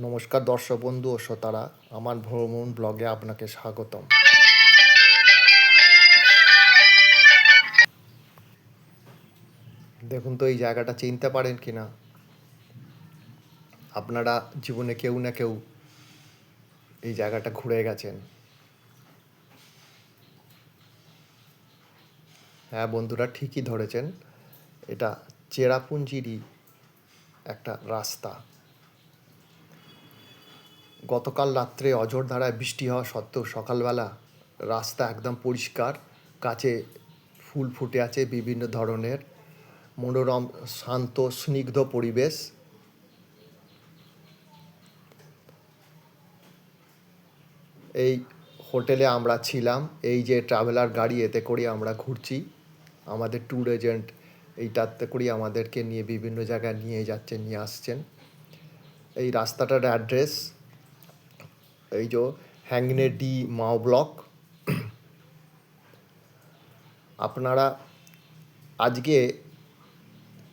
নমস্কার দর্শক বন্ধু ও শ্রোতারা, আমার ভ্রমণ ব্লগে আপনাকে স্বাগতম। দেখুন তো এই জায়গাটা চিনতে পারেন কি না। আপনারা জীবনে কেউ না কেউ এই জায়গাটা ঘুরে গেছেন। হ্যাঁ বন্ধুরা, ঠিকই ধরেছেন, এটা চেরাপুঞ্জিরই একটা রাস্তা। গতকাল রাত্রে অঝোরধারায় বৃষ্টি হওয়া সত্ত্বেও সকালবেলা রাস্তা একদম পরিষ্কার, গাছে ফুল ফুটে আছে বিভিন্ন ধরনের, মনোরম শান্ত স্নিগ্ধ পরিবেশ। এই হোটেলে আমরা ছিলাম, এই যে ট্রাভেলার গাড়ি, এতে করে আমরা ঘুরছি। আমাদের ট্যুর এজেন্ট এইটাতে করেই আমাদেরকে নিয়ে বিভিন্ন জায়গায় নিয়ে যাচ্ছেন, নিয়ে আসছেন। এই রাস্তাটার অ্যাড্রেস এই যে হ্যাংনে ডি মাও ব্লক। আপনারা আজকে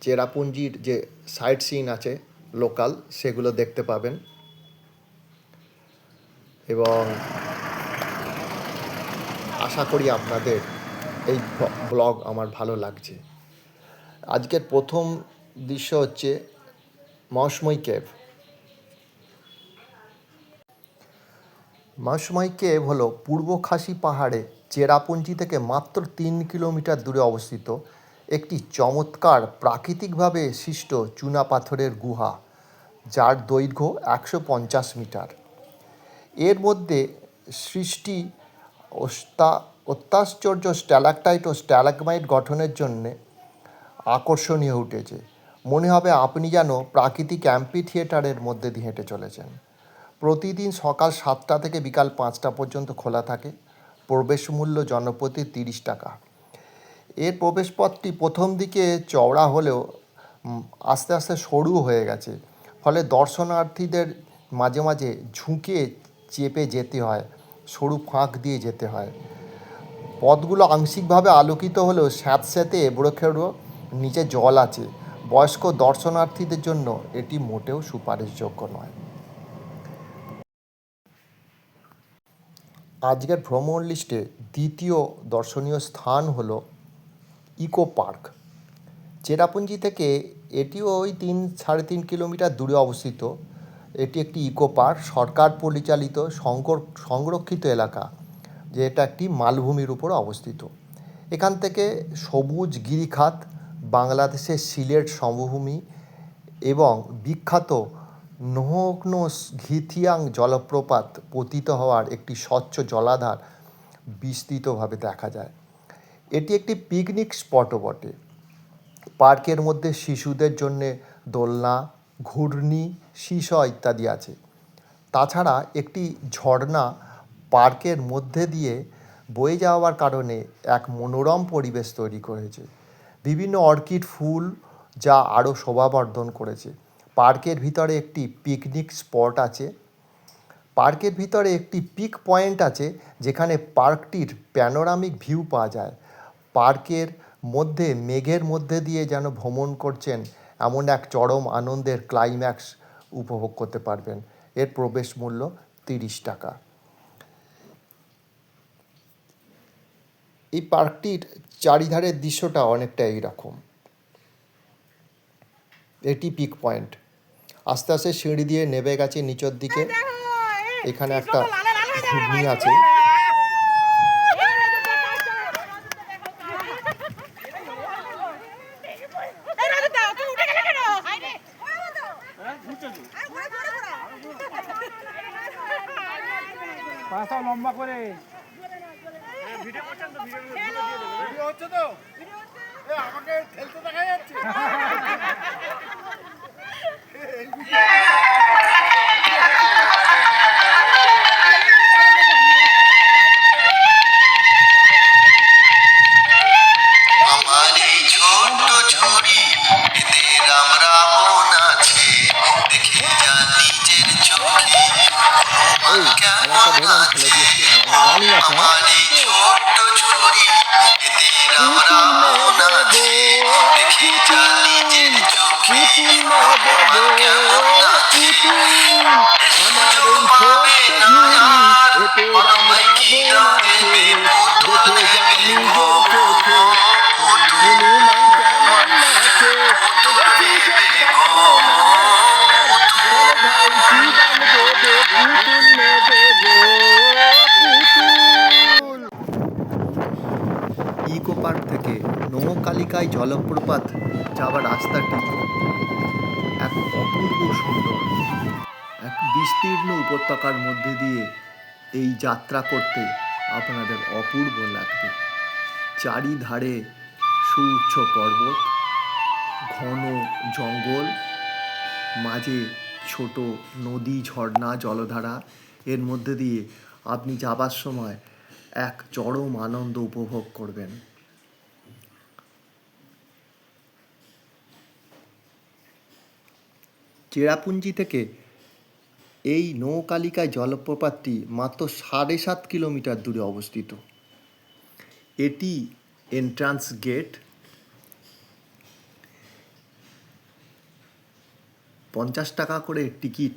চেরাপুঞ্জির যে সাইট সিন আছে লোকাল, সেগুলো দেখতে পাবেন এবং আশা করি আপনাদের এই ব্লগ আমার ভালো লাগছে। আজকের প্রথম দৃশ্য হচ্ছে মৌসময় কেভ। মৌসময় কেভ হলো পূর্ব খাসি পাহাড়ে চেরাপুঞ্জি থেকে মাত্র 3 কিলোমিটার দূরে অবস্থিত একটি চমৎকার প্রাকৃতিকভাবে সৃষ্ট চুনাপাথরের গুহা, যার দৈর্ঘ্য 150 মিটার। এর মধ্যে সৃষ্টি অত্যাশ্চর্য স্ট্যালাকটাইট ও স্ট্যালাগমাইট গঠনের জন্যে আকর্ষণীয় উঠেছে। মনে হবে আপনি যেন প্রাকৃতিক অ্যাম্পি থিয়েটারের মধ্যে দিয়ে হেঁটে চলেছেন। প্রতিদিন সকাল 7টা থেকে বিকাল 5টা পর্যন্ত খোলা থাকে। প্রবেশ মূল্য জনপ্রতি 30 টাকা। এর প্রবেশপথটি প্রথম দিকে চওড়া হলেও আস্তে আস্তে সরু হয়ে গেছে, ফলে দর্শনার্থীদের মাঝে মাঝে ঝুঁকে চেপে যেতে হয়, সরু ফাঁক দিয়ে যেতে হয়। পথগুলো আংশিকভাবে আলোকিত হলেও স্যাঁতস্যাঁতে এবড়োখেবড়ো, নিচে জল আছে। বয়স্ক দর্শনার্থীদের জন্য এটি মোটেও সুপারিশযোগ্য নয়। আজকের ভ্রমণ লিস্টে দ্বিতীয় দর্শনীয় স্থান হলো ইকো পার্ক। চেরাপুঞ্জি থেকে এটিও ওই 3-3.5 কিলোমিটার দূরে অবস্থিত। এটি একটি ইকো পার্ক, সরকার পরিচালিত সংরক্ষিত এলাকা, যেটা একটি মালভূমির উপর অবস্থিত। এখান থেকে সবুজ গিরিখাত, বাংলাদেশের সিলেট সমভূমি এবং বিখ্যাত নোহগ্নোস ঘিথিয়াং জলপ্রপাত পতিত হওয়ার একটি স্বচ্ছ জলাধার বিস্তৃতভাবে দেখা যায়। এটি একটি পিকনিক স্পটও বটে। পার্কের মধ্যে শিশুদের জন্যে দোলনা, ঘূর্ণি, সিসা ইত্যাদি আছে। তাছাড়া একটি ঝর্ণা পার্কের মধ্যে দিয়ে বয়ে যাওয়ার কারণে এক মনোরম পরিবেশ তৈরি করেছে। বিভিন্ন অর্কিড ফুল যা আরও শোভাবর্ধন করেছে। পার্কের ভিতরে একটি পিকনিক স্পট আছে। পার্কের ভিতরে একটি পিক পয়েন্ট আছে, যেখানে পার্কটির প্যানোরামিক ভিউ পাওয়া যায়। পার্কের মধ্যে মেঘের মধ্যে দিয়ে যেন ভ্রমণ করছেন, এমন এক চরম আনন্দের ক্লাইম্যাক্স উপভোগ করতে পারবেন। এর প্রবেশ মূল্য 30 টাকা। এই পার্কটির চারিধারের দৃশ্যটা অনেকটা এইরকম। এটি পিক পয়েন্ট। আস্তে আস্তে সিঁড়ি দিয়ে নেমে গেছে নিচের দিকে। এখানে একটা ঘুগনি আছে। লম্বা করে ভিডিও হচ্ছে তো, আমাকে ঠেলতে দেখা যাচ্ছে। জলপ্রপাত যাওয়ার রাস্তাটি এক অপূর্ব সুন্দর, এক বিস্তীর্ণ উপত্যকার মধ্যে দিয়ে এই যাত্রা করতে আপনাদের অপূর্ব লাগবে। চারিধারে সুউচ্চ পর্বত, ঘন জঙ্গল, মাঝে ছোট নদী, ঝর্ণা, জলধারা, এর মধ্যে দিয়ে আপনি যাবার সময় এক চরম আনন্দ উপভোগ করবেন। চেরাপুঞ্জি থেকে এই নৌকালিকায় জলপ্রপাতটি মাত্র 7.5 কিলোমিটার দূরে অবস্থিত। এটি এন্ট্রান্স গেট। 50 টাকা করে টিকিট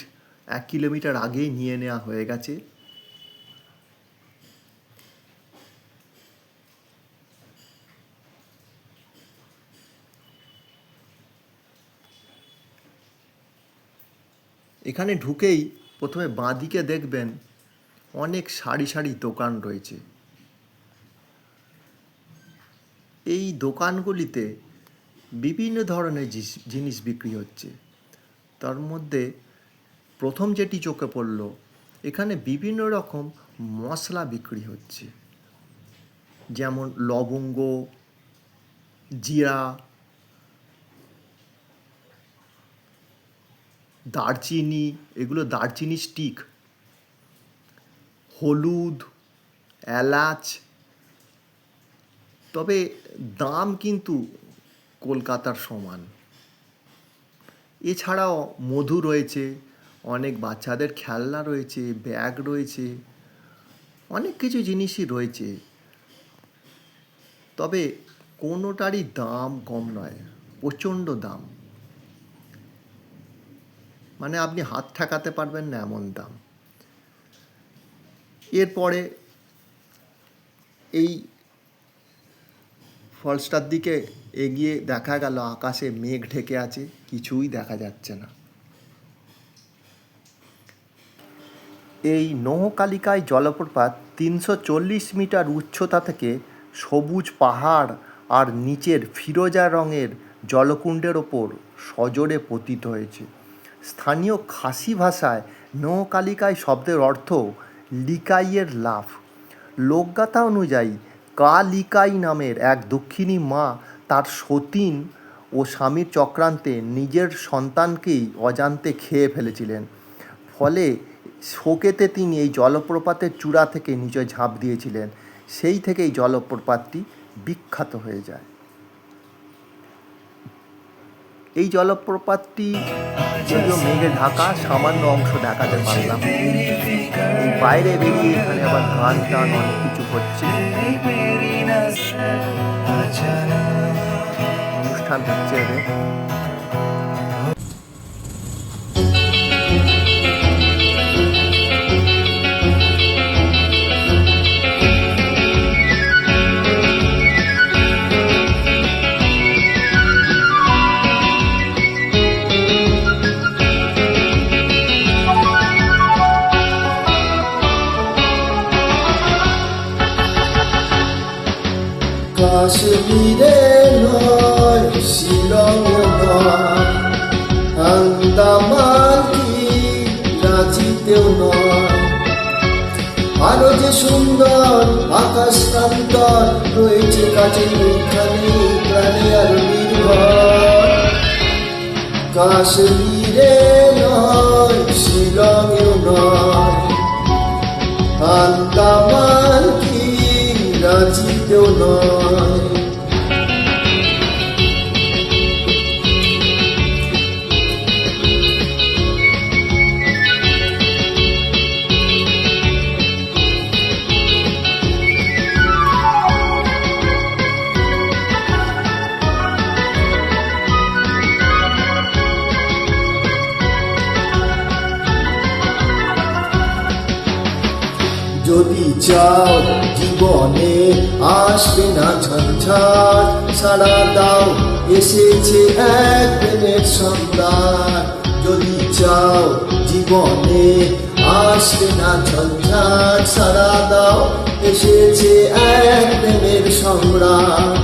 1 কিলোমিটার আগেই নিয়ে নেওয়া হয়ে গেছে। এখানে ঢুকেই প্রথমে বাঁদিকে দেখবেন অনেক সারি সারি দোকান রয়েছে। এই দোকানগুলিতে বিভিন্ন ধরনের জিনিস বিক্রি হচ্ছে। তার মধ্যে প্রথম যেটি চোখে পড়ল, এখানে বিভিন্ন রকম মশলা বিক্রি হচ্ছে, যেমন লবঙ্গ, জিরা, দারচিনি, এগুলো দারচিনি স্টিক, হলুদ, এলাচ। তবে দাম কিন্তু কলকাতার সমান। এছাড়াও মধু রয়েছে, অনেক বাচ্চাদের খেলনা রয়েছে, ব্যাগ রয়েছে, অনেক কিছু জিনিসই রয়েছে। তবে কোনোটারই দাম কম নয়, প্রচণ্ড দাম, মানে আপনি হাত ঠেকাতে পারবেন না এমন দাম। এরপরে এই ফলসটার দিকে এগিয়ে দেখা গেল আকাশে মেঘ ঢেকে আছে, কিছুই দেখা যাচ্ছে না। এই নহকালিকায় জলপ্রপাত 340 মিটার উচ্চতা থেকে সবুজ পাহাড় আর নিচের ফিরোজা রঙের জলকুণ্ডের ওপর সজোরে পতিত হয়েছে। স্থানীয় খাসি ভাষায় নহকালিকায় শব্দের অর্থ লিকাইয়ের লাফ। লোকগাথা অনুযায়ী কালিকাই নামের এক দক্ষিণী মা তার সতীন ও স্বামীর চক্রান্তে নিজের সন্তানকেই অজান্তে খেয়ে ফেলেছিলেন। ফলে শোকেতে তিনি এই জলপ্রপাতের চূড়া থেকে নিচে ঝাঁপ দিয়েছিলেন। সেই থেকেই জলপ্রপাতটি বিখ্যাত হয়ে যায়। এই জলপ্রপাতটি যদিও মেঘে ঢাকা, সামান্য অংশ দেখাতে পারলাম। এই বাইরে বেরিয়ে এখানে আবার গান টান অনেক কিছু হচ্ছে, অনুষ্ঠান হচ্ছে এদের। কাশ্মীরে নয়, শিলংয়ে নয়, আন্দামান কি রাঁচিতেও নয়, আরো যে সুন্দর আকাশ প্রান্তর রয়েছে কাছে, ওইখানে প্রাণে আর নির্ভর। কাশ্মীরে নয়, শিলংয়েও নয়, আন্দামান কি রাঁচিতেও নয়। যদি চাও জীবনে আসবে না ঝঞ্ঝাট, সাড়া দাও এসেছে এক প্রেমের সন্তান। যদি চাও জীবনে আসবে না ঝঞ্ঝাট, সাড়া দাও এসেছে এক প্রেমের সম্রাট।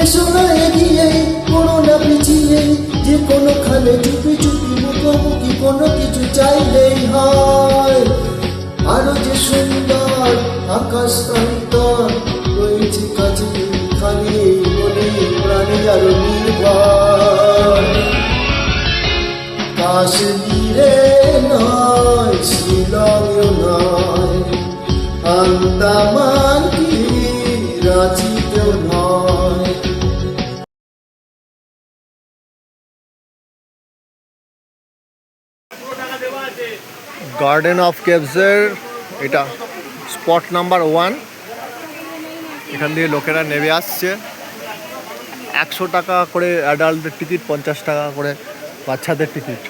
এসো না এগিয়ে, করো না পিছিয়ে, যে কোনোখানে চুপি চুপি মুখোমুখি কোনো কিছু চাইলেই হয়। আরো যে সুন্দর আকাশ প্রান্তর রয়েছে কাছে, খালি এই মনে প্রাণে আরো নির্ভর। কাশ্মীরে নয়, শিলংও নয়, আন্দামান কি রাঁচিতেও নয়। গার্ডেন অফ কেভসের এটা স্পট নাম্বার 1। এখান দিয়ে লোকেরা নেমে আসছে। 100 টাকা করে অ্যাডাল্টদের টিকিট, 50 টাকা করে বাচ্চাদের টিকিট।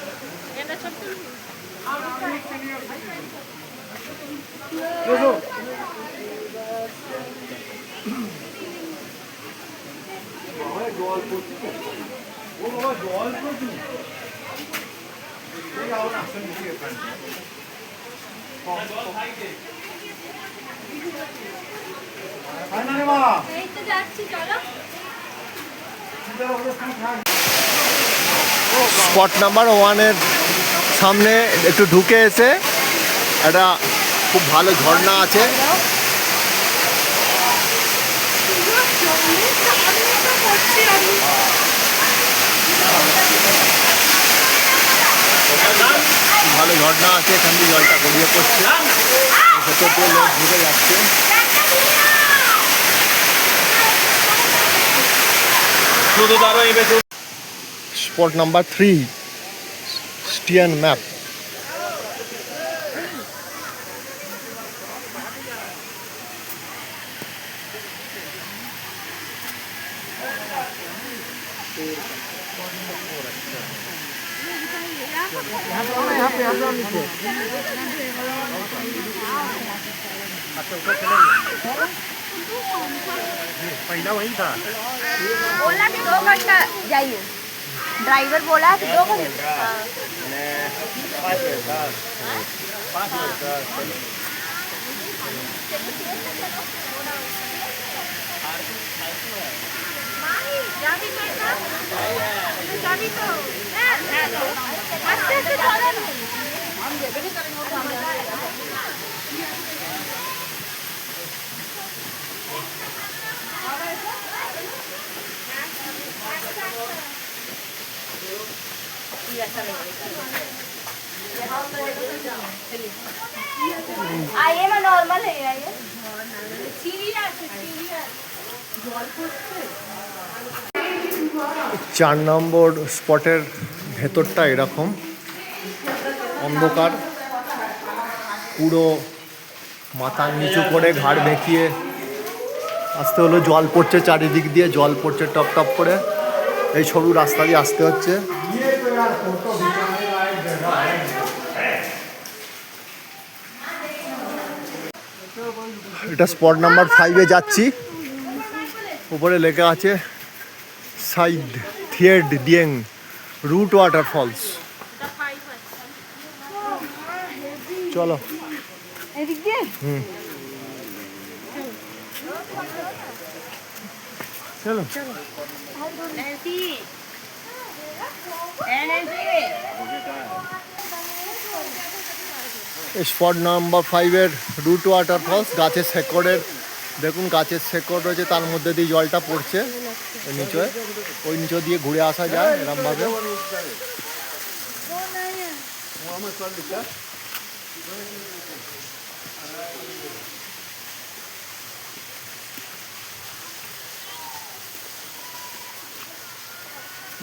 স্পট নাম্বার 1-এর সামনে একটু ঢুকে এসে একটা খুব ভালো ঝর্ণা আছে। ভালো ঝর্ণা আছে, এখান দিয়ে জলটা গড়িয়ে পড়ছে, ভেতর দিয়ে লোক ঢুকে যাচ্ছে। স্পট নাম্বার 3 স্টিয়ান ম্যাপ। बोला कि 2 घंटा जाइए, ड्राइवर बोला कि 2 घंटा। आइए, मैं नॉर्मल है, आइए। 4 নম্বর স্পটের ভেতরটা এরকম অন্ধকার, পুরো মাথা নিচু করে ঘাড় বেঁকিয়ে আসতে হলো। জল পড়ছে চারিদিক দিয়ে, জল পড়ছে টপ টপ করে। এই সরু রাস্তা দিয়ে আসতে হচ্ছে। এটা স্পট নাম্বার 5-এ যাচ্ছি। উপরে লেখা আছে সাইড থিয়েড ডিয়েং রুট ওয়াটারফলস। চলো। চলো। স্পট নাম্বার 5-এর রুট ওয়াটারফলস। গাছের শেকড়ের, দেখুন গাছের শেকড় রয়েছে, তার মধ্যে দিয়ে জলটা পড়ছে নিচে। ওই নিচে দিয়ে ঘুরে আসা যায় এরমভাবে।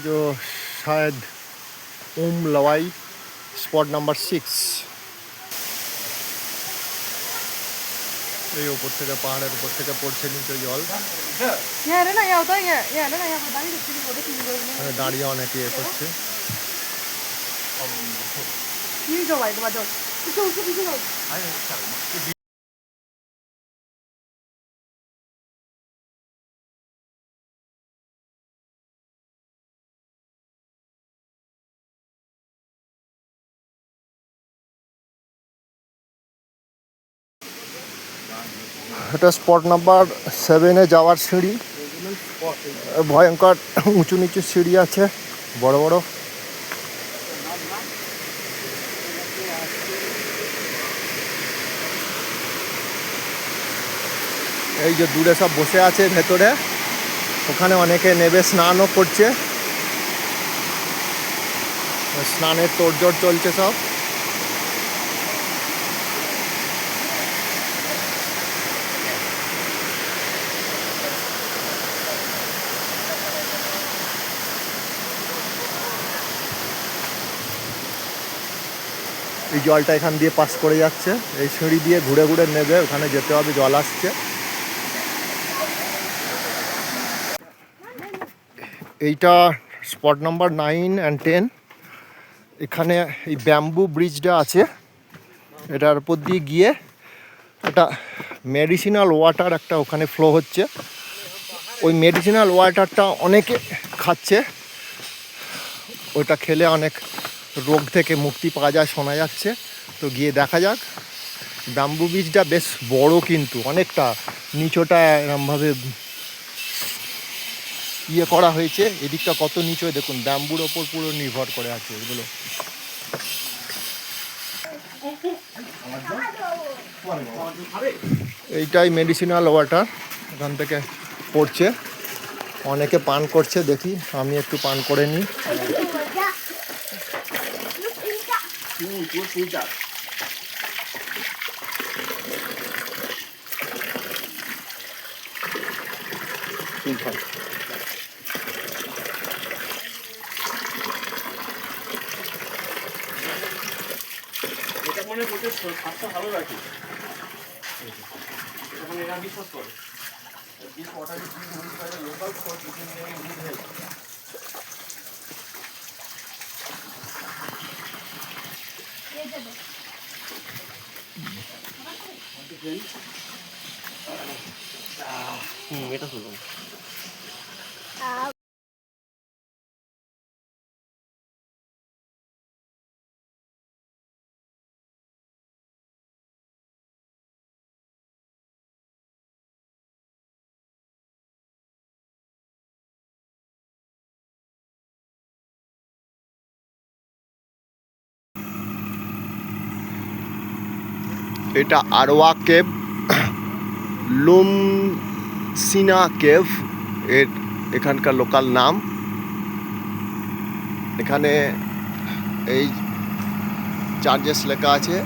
जो शायद उम लवाई स्पॉट नंबर 6। এই উপর থেকে, পাহাড়ের উপর থেকে পড়ছে নিচে জল। দাঁড়িয়ে অনেকে এ করছে। এটা স্পট নাম্বার 7-এ যাওয়ার সিঁড়ি। ভয়ঙ্কর উঁচু নিচু সিঁড়ি আছে, বড় বড়। এই যে দূরে সব বসে আছে ভেতরে, ওখানে অনেকে নেবে, স্নানও করছে, স্নানের তোড়জোড় চলছে সব। এই জলটা এখান দিয়ে পাস করে যাচ্ছে, এই সিঁড়ি দিয়ে ঘুরে ঘুরে নেবে, ওখানে যেতে হবে, জল আসছে। এইটা স্পট নাম্বার 9 and 10। এখানে এই ব্যাম্বু ব্রিজটা আছে, এটার উপর দিয়ে গিয়ে একটা মেডিসিনাল ওয়াটার একটা ওখানে ফ্লো হচ্ছে। ওই মেডিসিনাল ওয়াটারটা অনেকে খাচ্ছে, ওইটা খেলে অনেক রোগ থেকে মুক্তি পাওয়া যায় শোনা যাচ্ছে। তো গিয়ে দেখা যাক। ব্যাম্বু ব্রিজটা বেশ বড়, কিন্তু অনেকটা নিচোটা এরমভাবে ইয়ে করা হয়েছে। এদিকটা কত নিচু দেখুন, ব্যাম্বুর ওপর পুরো নির্ভর করে আছে এগুলো। এইটাই মেডিসিনাল ওয়াটার, এখান থেকে পড়ছে, অনেকে পান করছে। দেখি, আমি একটু পান করে নিই। এটা মনে করতে স্বাস্থ্য ভালো রাখে, এখন এরা বিশ্বাস করে this water is being used by the locals for keeping them in good health. এটা শুনুন। এটা আরওয়া কেভ, লুমসিনা কেভ এর এখানকার লোকাল নাম। এখানে এই চার্জেস লেখা আছে,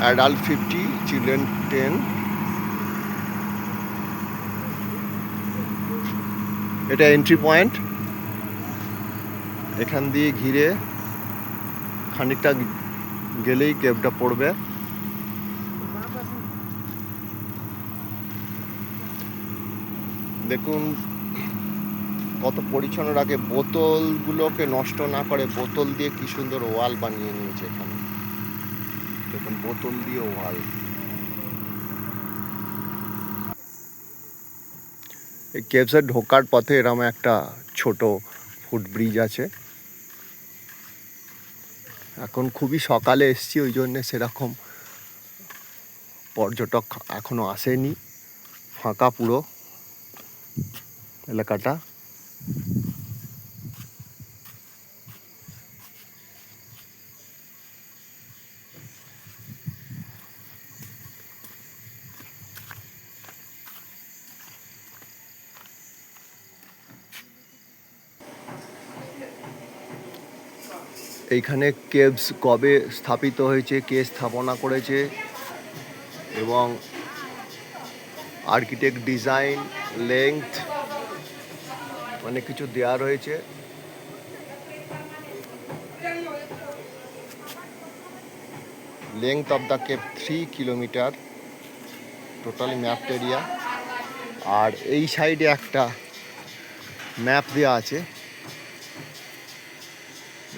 অ্যাডাল্ট 50, চিলড্রেন 10। এটা এন্ট্রি পয়েন্ট, এখান দিয়ে ঘিরে খানিকটা গেলেই কেভটা পড়বে। দেখুন কত পরিচ্ছন্ন রাখে, বোতলগুলোকে নষ্ট না করে বোতল দিয়ে কি সুন্দর ওয়াল বানিয়ে নিয়েছে এখানে। দেখুন, বোতল দিয়ে ওয়াল। এই কেভসে ঢোকার পথে এরকম একটা ছোট ফুট ব্রিজ আছে। এখন খুবই সকালে এসছি, ওই জন্যে সেরকম পর্যটক এখনো আসেনি, ফাঁকা পুরো এলাকাটা। এইখানে কেভস কবে স্থাপিত হয়েছে, কে স্থাপনা করেছে, এবং আর্কিটেক্ট ডিজাইন, লেংথ, অনেক কিছু দেওয়া রয়েছে। Length of the cave 3 kilometre, totally mapped area. আর এই সাইডে একটা ম্যাপ দেওয়া আছে,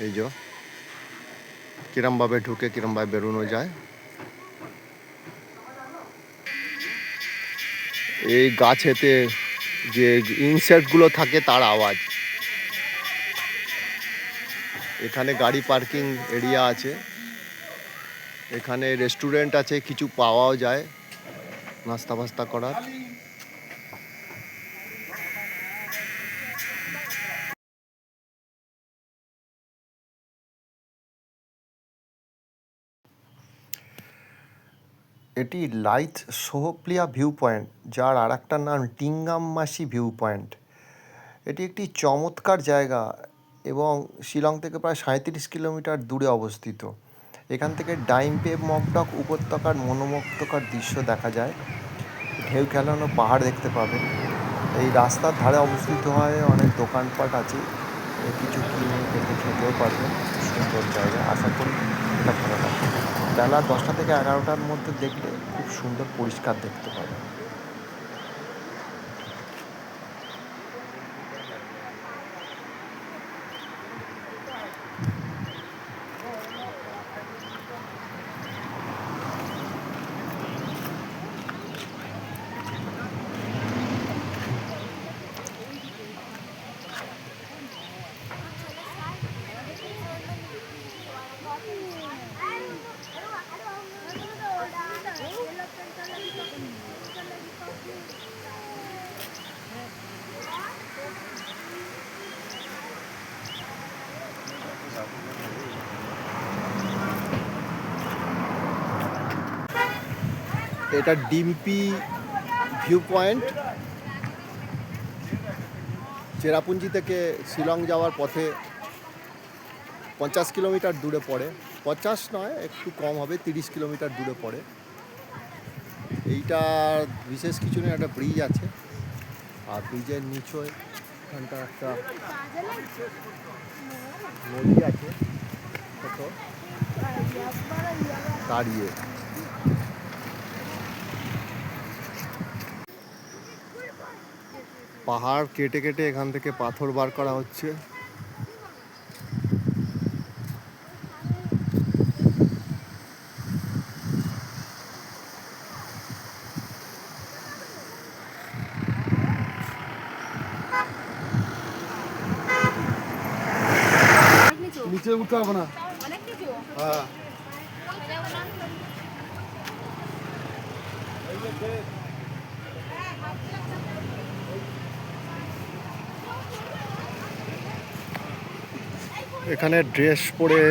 এই যে কিরমভাবে ঢুকে কিরমভাবে বেরোনো যায়। এই গাছেতে যে ইনসেক্টগুলো থাকে তার আওয়াজ। এখানে গাড়ি পার্কিং এরিয়া আছে, এখানে রেস্টুরেন্ট আছে, কিছু পাওয়াও যায় নাস্তা ফাস্তা করার। এটি লাইথ সোহপ্লিয়া ভিউ পয়েন্ট, যার আর একটা নাম টিঙ্গাম্মাসি ভিউ পয়েন্ট। এটি একটি চমৎকার জায়গা এবং শিলং থেকে প্রায় 37 কিলোমিটার দূরে অবস্থিত। এখান থেকে ডাইমপে মকডক উপত্যকার মনোমুগ্ধকর দৃশ্য দেখা যায়। ঢেউ খেলানো পাহাড় দেখতে পাবেন। এই রাস্তার ধারে অবস্থিত হয় অনেক দোকানপাট আছে, কিছু কিনে কেটে খেতেও পারবেন। সুন্দর জায়গা, আশা করি এটা ভালো লাগবে। বেলা 10টা থেকে 11টার মধ্যে দেখলে খুব সুন্দর পরিষ্কার দেখতে পাবেন। এটা ডিম্পি ভিউ পয়েন্ট। চেরাপুঞ্জি থেকে শিলং যাওয়ার পথে 50 কিলোমিটার দূরে পড়ে। 50 নয়, একটু কম হবে, 30 কিলোমিটার দূরে পড়ে। এইটার বিশেষ কিছু নেই, একটা ব্রিজ আছে, আর ব্রিজের নিচে এখানটা একটা নদী আছে ছোট দাঁড়িয়ে। পাহাড় কেটে কেটে এখান থেকে পাথর বার করা হচ্ছে। নিচে উঠতে হবে না। হ্যাঁ, এখানে ড্রেস পরে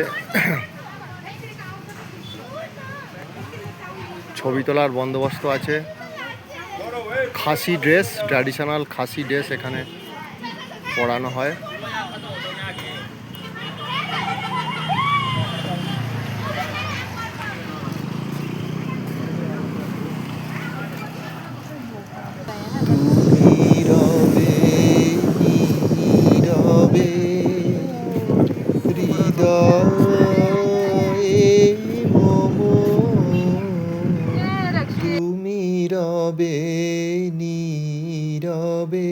ছবি তোলার বন্দোবস্ত আছে। খাসি ড্রেস, ট্র্যাডিশনাল খাসি ড্রেস এখানে পরানো হয়। তুমি রবে নীরবে।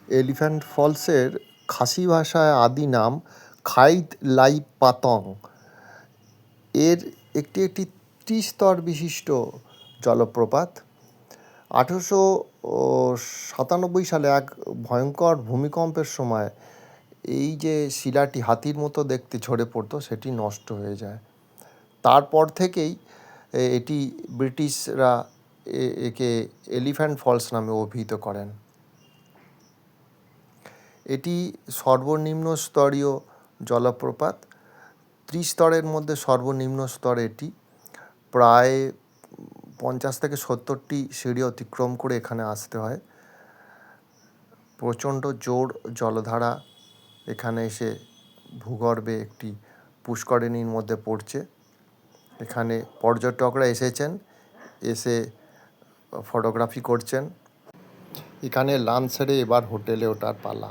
এলিফ্যান্ট ফলসের খাসি ভাষায় আদি নাম খাইত লাই পাতং। এর একটি 30 স্তর বিশিষ্ট জলপ্রপাত। 1897 সালে এক ভয়ঙ্কর ভূমিকম্পের সময় এই যে শিলাটি হাতির মতো দেখতে ঝরে পড়তো, সেটি নষ্ট হয়ে যায়। তারপর থেকেই এটি ব্রিটিশরা একে এলিফ্যান্ট ফলস নামে অভিহিত করেন। এটি সর্বনিম্ন স্তরীয় জলপ্রপাত। 30 স্তরের মধ্যে সর্বনিম্ন স্তর এটি। প্রায় 50 থেকে 70টি সিঁড়ি অতিক্রম করে এখানে আসতে হয়। প্রচণ্ড জোর জলধারা এখানে এসে ভূগর্ভে একটি পুষ্করিণীর মধ্যে পড়ছে। এখানে পর্যটকরা এসেছেন, এসে ফটোগ্রাফি করছেন। এখানে লাঞ্চ সেরে এবার হোটেলে ওঠার পালা।